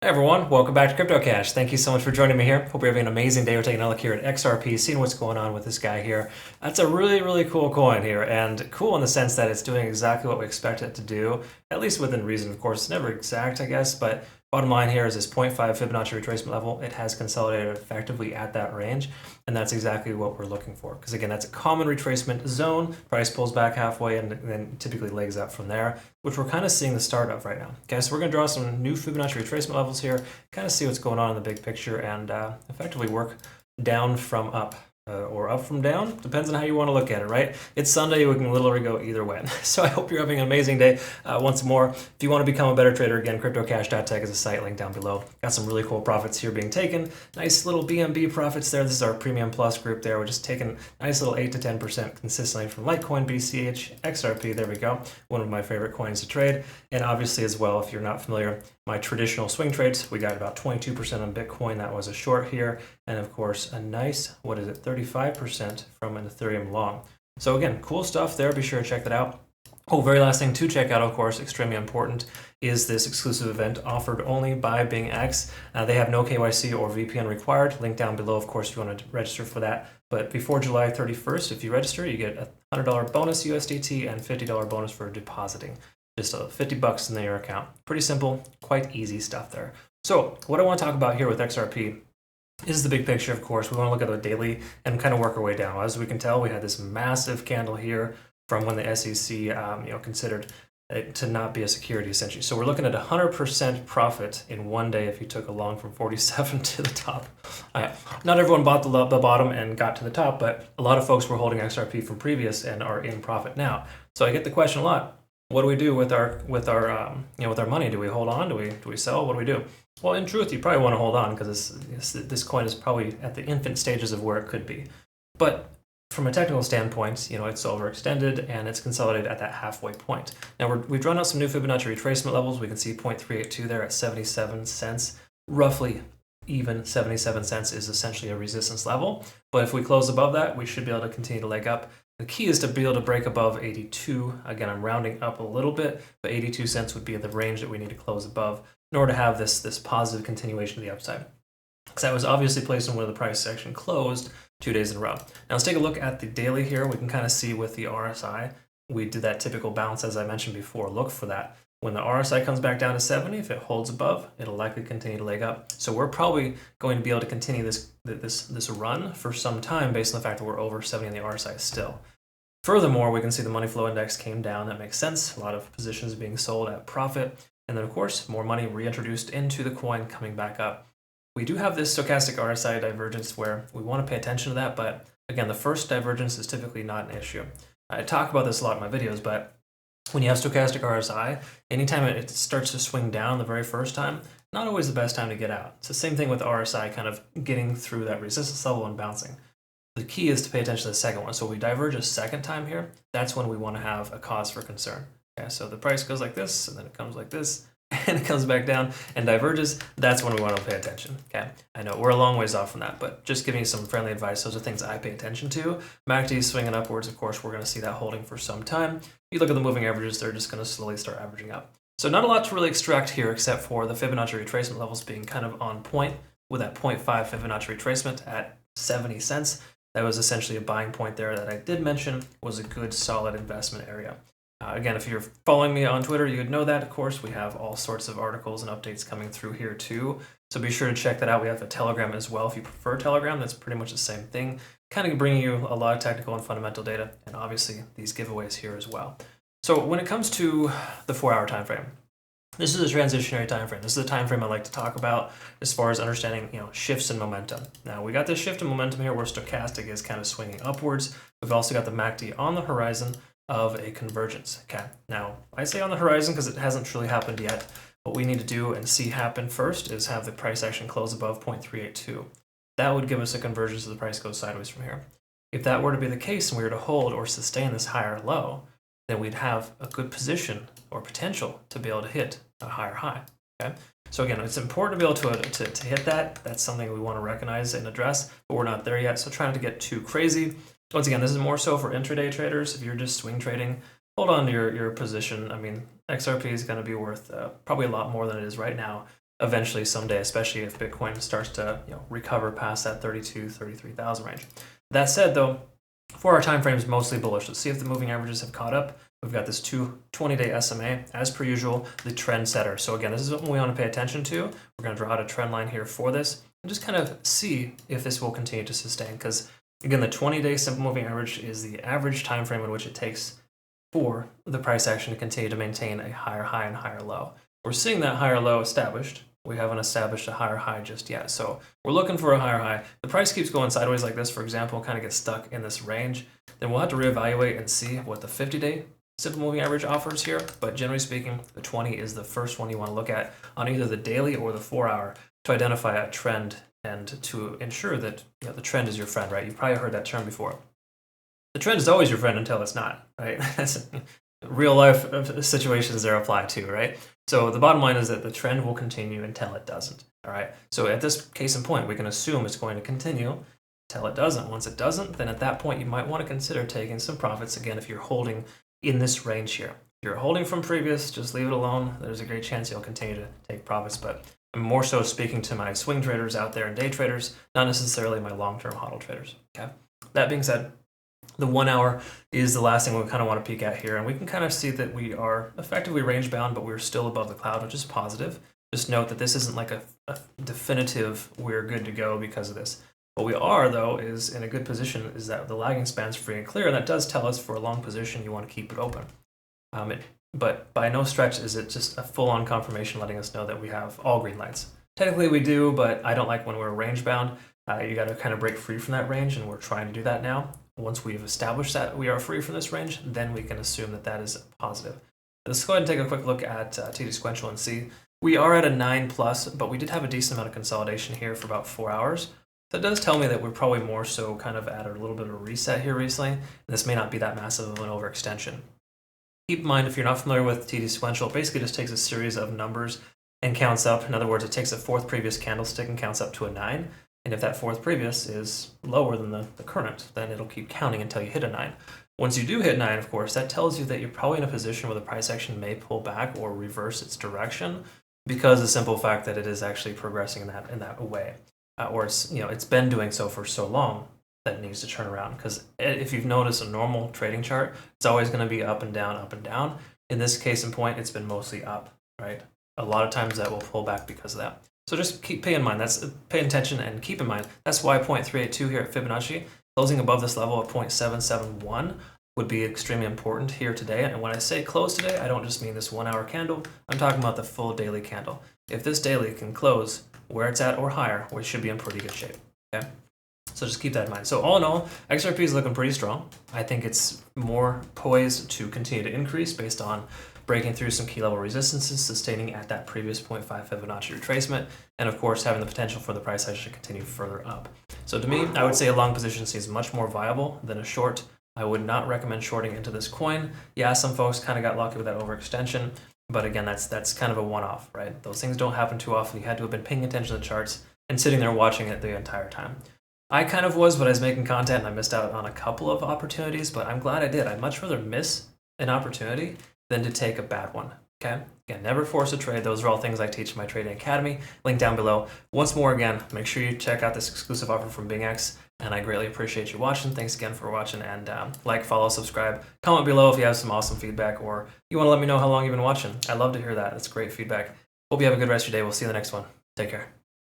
Hey everyone, welcome back to Crypto Cash. Thank you so much for joining me here. Hope you're having an amazing day. We're taking a look here at XRP, seeing what's going on with this guy here. That's a really cool coin here, and cool in the sense that it's doing exactly what we expect it to do, at least within reason. Of course, it's never exact, I guess, but bottom line here is this 0.5 Fibonacci retracement level. It has consolidated effectively at that range, and that's exactly what we're looking for. Because again, that's a common retracement zone. Price pulls back halfway and then typically legs up from there, which we're kind of seeing the start of right now. Okay, so we're going to draw some new Fibonacci retracement levels here, kind of see what's going on in the big picture, and effectively work down from up. Or up from down, depends on how you want to look at it, right? It's Sunday, we can literally go either way. So I hope you're having an amazing day. Once more, if you want to become a better trader, again, cryptocash.tech is a site link down below. Got some really cool profits here being taken. Nice little BNB profits there. This is our Premium Plus group there. We're just taking nice little 8 to 10% consistently from Litecoin, BCH, XRP. There we go. One of my favorite coins to trade. And obviously as well, if you're not familiar, my traditional swing trades, we got about 22% on Bitcoin. That was a short here. And of course, a nice, 35% from an Ethereum long. So again, cool stuff there. Be sure to check that out. Oh, very last thing to check out, of course, extremely important, is this exclusive event offered only by BingX. They have no KYC or VPN required. Link down below, of course, if you want to register for that. But before July 31st, if you register, you get a $100 bonus USDT and $50 bonus for depositing. Just $50 in your account. Pretty simple, quite easy stuff there. So what I want to talk about here with XRP is the big picture, of course. We want to look at the daily and kind of work our way down. As we can tell, we had this massive candle here from when the SEC considered it to not be a security, essentially. So we're looking at 100% profit in one day if you took a long from 47 to the top. Not everyone bought the bottom and got to the top, but a lot of folks were holding XRP from previous and are in profit now. So I get the question a lot. What do we do with our money? Do we hold on? Do we sell? What do we do? Well, in truth, you probably want to hold on because this coin is probably at the infant stages of where it could be. But from a technical standpoint, it's overextended and it's consolidated at that halfway point. Now we've drawn out some new Fibonacci retracement levels. We can see 0.382 there at 77 cents, roughly even 77 cents is essentially a resistance level. But if we close above that, we should be able to continue to leg up. The key is to be able to break above 82. Again, I'm rounding up a little bit, but 82 cents would be the range that we need to close above in order to have this positive continuation to the upside. Because that was obviously placed on where the price section closed 2 days in a row. Now let's take a look at the daily here. We can kind of see with the RSI, we did that typical bounce as I mentioned before. Look for that. When the RSI comes back down to 70, if it holds above, it'll likely continue to leg up. So we're probably going to be able to continue this run for some time based on the fact that we're over 70 in the RSI still. Furthermore, we can see the money flow index came down. That makes sense. A lot of positions being sold at profit. And then, of course, more money reintroduced into the coin coming back up. We do have this stochastic RSI divergence where we want to pay attention to that. But again, the first divergence is typically not an issue. I talk about this a lot in my videos, but when you have stochastic RSI, anytime it starts to swing down the very first time, not always the best time to get out. It's the same thing with RSI kind of getting through that resistance level and bouncing. The key is to pay attention to the second one. So we diverge a second time here. That's when we want to have a cause for concern. Okay, so the price goes like this, and then it comes like this, and it comes back down and diverges. That's when we want to pay attention. Okay, I know we're a long ways off from that, but just giving you some friendly advice. Those are things I pay attention to. MACD is swinging upwards. Of course, we're going to see that holding for some time. If you look at the moving averages, they're just going to slowly start averaging up. So not a lot to really extract here except for the Fibonacci retracement levels being kind of on point with that 0.5 Fibonacci retracement at 70 cents. That was essentially a buying point there that I did mention was a good solid investment area. Again, if you're following me on Twitter, you would know that. Of course, we have all sorts of articles and updates coming through here too. So be sure to check that out. We have a Telegram as well. If you prefer Telegram, that's pretty much the same thing. Kind of bringing you a lot of technical and fundamental data, and obviously these giveaways here as well. So when it comes to the 4-hour time frame, this is a transitionary time frame. This is the time frame I like to talk about as far as understanding, shifts in momentum. Now we got this shift in momentum here where stochastic is kind of swinging upwards. We've also got the MACD on the horizon of a convergence. Okay. Now I say on the horizon because it hasn't truly happened yet. What we need to do and see happen first is have the price action close above 0.382. That would give us a convergence if the price goes sideways from here. If that were to be the case and we were to hold or sustain this higher low, then we'd have a good position or potential to be able to hit a higher high. Okay. So again, it's important to be able to hit that. That's something we want to recognize and address, but we're not there yet. So trying to get too crazy. Once again, this is more so for intraday traders. If you're just swing trading, hold on to your position. I mean, XRP is going to be worth probably a lot more than it is right now. eventually someday, especially if Bitcoin starts to recover past that 33,000 range. That said, though, for our time frames, mostly bullish. Let's see if the moving averages have caught up. We've got this 20-day SMA, as per usual, the trend setter. So again, this is what we want to pay attention to. We're going to draw out a trend line here for this and just kind of see if this will continue to sustain. Because again, the 20-day simple moving average is the average time frame in which it takes for the price action to continue to maintain a higher high and higher low. We're seeing that higher low established. We haven't established a higher high just yet. So we're looking for a higher high. The price keeps going sideways like this, for example, kind of gets stuck in this range. Then we'll have to reevaluate and see what the 50-day simple moving average offers here. But generally speaking, the 20 is the first one you want to look at on either the daily or the 4-hour to identify a trend and to ensure that the trend is your friend, right? You've probably heard that term before. The trend is always your friend until it's not, right? Real life situations there apply too, right? So the bottom line is that the trend will continue until it doesn't, all right? So at this case in point, we can assume it's going to continue until it doesn't. Once it doesn't, then at that point, you might want to consider taking some profits again if you're holding in this range here. If you're holding from previous, just leave it alone. There's a great chance you'll continue to take profits, but I'm more so speaking to my swing traders out there and day traders, not necessarily my long-term hodl traders, okay? That being said, the 1 hour is the last thing we kind of want to peek at here, and we can kind of see that we are effectively range bound, but we're still above the cloud, which is positive. Just note that this isn't like a definitive we're good to go because of this. What we are, though, is in a good position is that the lagging span's free and clear, and that does tell us for a long position you want to keep it open. But by no stretch is it just a full-on confirmation letting us know that we have all green lights. Technically we do, but I don't like when we're range bound. You got to kind of break free from that range, and we're trying to do that now. Once we've established that we are free from this range, then we can assume that that is positive. Let's go ahead and take a quick look at TD sequential and see. We are at a 9+, but we did have a decent amount of consolidation here for about 4 hours. That does tell me that we're probably more so kind of at a little bit of a reset here recently. And this may not be that massive of an overextension. Keep in mind, if you're not familiar with TD sequential, it basically just takes a series of numbers and counts up. In other words, it takes a fourth previous candlestick and counts up to a 9. And if that fourth previous is lower than the current, then it'll keep counting until you hit a 9. Once you do hit 9, of course, that tells you that you're probably in a position where the price action may pull back or reverse its direction because of the simple fact that it is actually progressing in that way. Or it's been doing so for so long that it needs to turn around. Because if you've noticed a normal trading chart, it's always going to be up and down, up and down. In this case in point, it's been mostly up, right? A lot of times that will pull back because of that. So just pay attention and keep in mind, that's why 0.382 here at Fibonacci, closing above this level at 0.771 would be extremely important here today. And when I say close today, I don't just mean this 1 hour candle, I'm talking about the full daily candle. If this daily can close where it's at or higher, we should be in pretty good shape, okay? So just keep that in mind. So all in all, XRP is looking pretty strong. I think it's more poised to continue to increase based on breaking through some key level resistances, sustaining at that previous 0.5 Fibonacci retracement, and of course having the potential for the price action to continue further up. So to me, I would say a long position seems much more viable than a short. I would not recommend shorting into this coin. Yeah, some folks kind of got lucky with that overextension, but again, that's kind of a one-off, right? Those things don't happen too often. You had to have been paying attention to the charts and sitting there watching it the entire time. I kind of was, but I was making content and I missed out on a couple of opportunities, but I'm glad I did. I'd much rather miss an opportunity than to take a bad one, okay? Again, never force a trade. Those are all things I teach in my Trading Academy. Link down below. Once more again, make sure you check out this exclusive offer from BingX, and I greatly appreciate you watching. Thanks again for watching, and like, follow, subscribe. Comment below if you have some awesome feedback or you want to let me know how long you've been watching. I love to hear that. That's great feedback. Hope you have a good rest of your day. We'll see you in the next one. Take care.